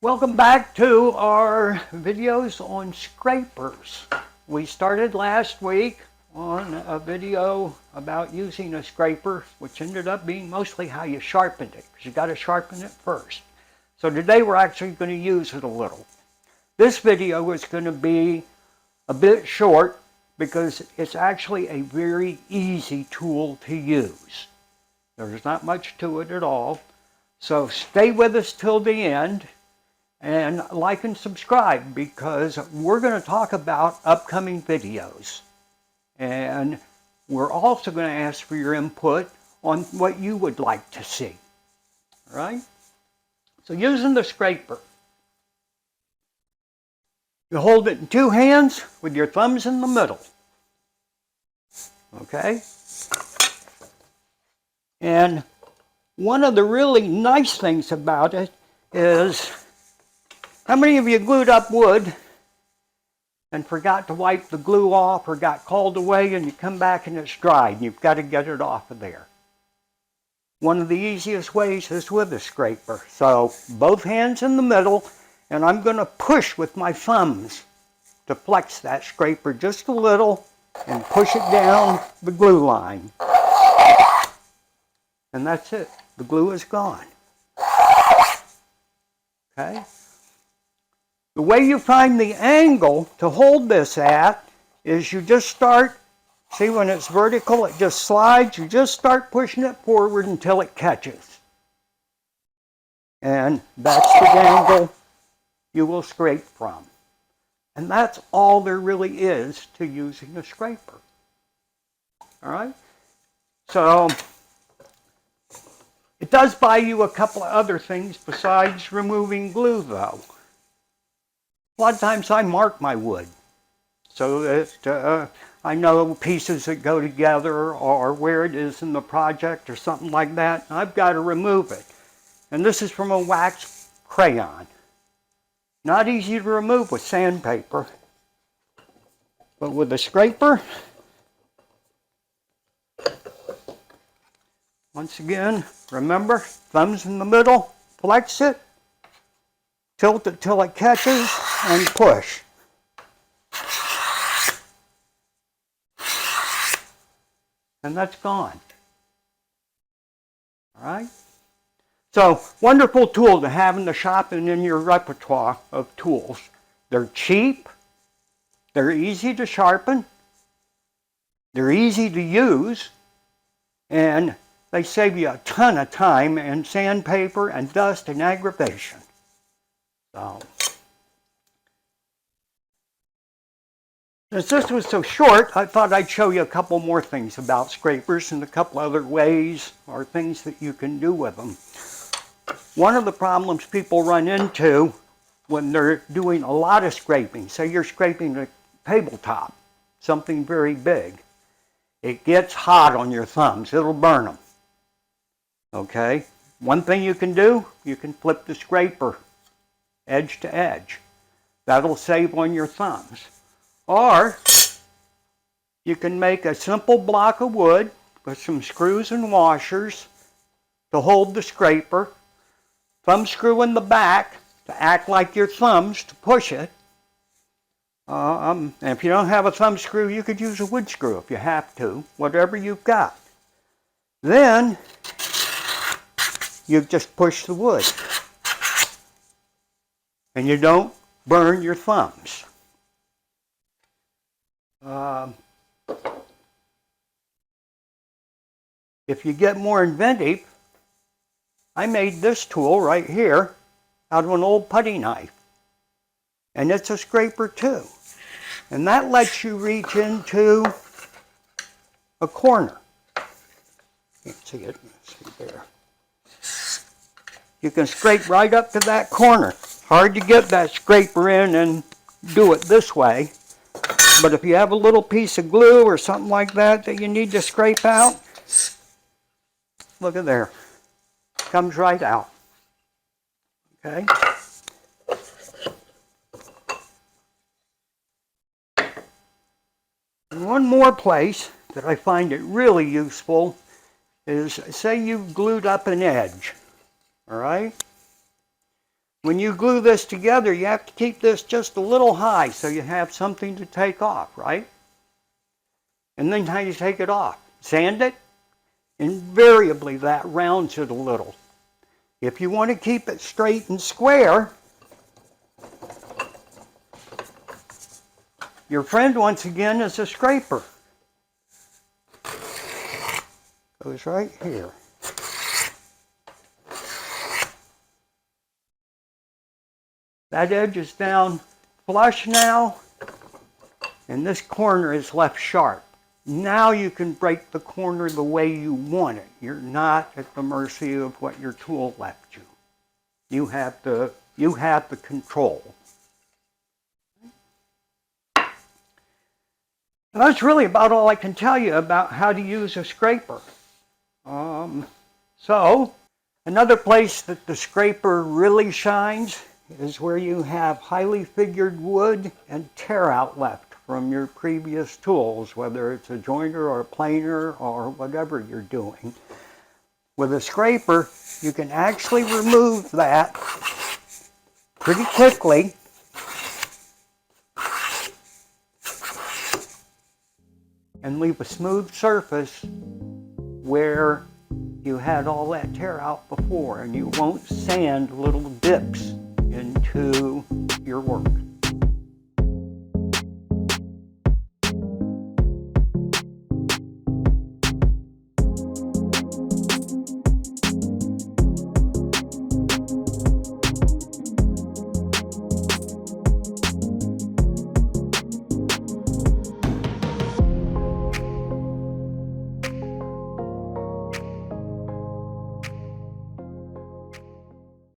Welcome back to our videos on scrapers. We started last week on a video about using a scraper, which ended up being mostly how you sharpened it, because you got to sharpen it first. So today we're actually going to use it a little. This video is going to be a bit short because it's actually a very easy tool to use. There's not much to it at all. So stay with us till the end. And like and subscribe, because we're going to talk about upcoming videos. And we're also going to ask for your input on what you would like to see. All right? So using the scraper. You hold it in two hands with your thumbs in the middle. Okay? And one of the really nice things about it is, how many of you glued up wood and forgot to wipe the glue off or got called away and you come back and it's dried and you've got to get it off of there? One of the easiest ways is with a scraper. So both hands in the middle, and I'm going to push with my thumbs to flex that scraper just a little and push it down the glue line. And that's it. The glue is gone. Okay? The way you find the angle to hold this at is you just start, see when it's vertical, it just slides, you just start pushing it forward until it catches. And that's the angle you will scrape from. And that's all there really is to using a scraper. All right? So it does buy you a couple of other things besides removing glue, though. A lot of times I mark my wood so that I know pieces that go together or where it is in the project or something like that. I've got to remove it. And this is from a wax crayon. Not easy to remove with sandpaper, but with a scraper, once again, remember, thumbs in the middle, flex it, tilt it till it catches, and push. And that's gone. All right? So, wonderful tool to have in the shop and in your repertoire of tools. They're cheap, they're easy to sharpen, they're easy to use, and they save you a ton of time and sandpaper and dust and aggravation. So, since this was so short, I thought I'd show you a couple more things about scrapers and a couple other ways or things that you can do with them. One of the problems people run into when they're doing a lot of scraping, say you're scraping a tabletop, something very big, it gets hot on your thumbs. It'll burn them. Okay? One thing you can do, you can flip the scraper edge to edge. That'll save on your thumbs. Or you can make a simple block of wood with some screws and washers to hold the scraper, thumb screw in the back to act like your thumbs to push it. And if you don't have a thumb screw, you could use a wood screw if you have to, whatever you've got. Then you just push the wood. And you don't burn your thumbs. If you get more inventive, I made this tool right here out of an old putty knife. And it's a scraper too. And that lets you reach into a corner. Can't see it. Let's see there. You can scrape right up to that corner. Hard to get that scraper in and do it this way. But if you have a little piece of glue or something like that that you need to scrape out, look at there. Comes right out. Okay? And one more place that I find it really useful is, say you've glued up an edge. All right? When you glue this together, you have to keep this just a little high so you have something to take off, right? And then how you take it off? Sand it. Invariably that rounds it a little. If you want to keep it straight and square, your friend once again is a scraper. Goes right here. That edge is down flush now, and this corner is left sharp. Now you can break the corner the way you want it. You're not at the mercy of what your tool left you. You have the control. And that's really about all I can tell you about how to use a scraper. So, another place that the scraper really shines is where you have highly figured wood and tear out left from your previous tools, whether it's a joiner or a planer or whatever you're doing. With a scraper, you can actually remove that pretty quickly and leave a smooth surface where you had all that tear out before, and you won't sand little dips into your work.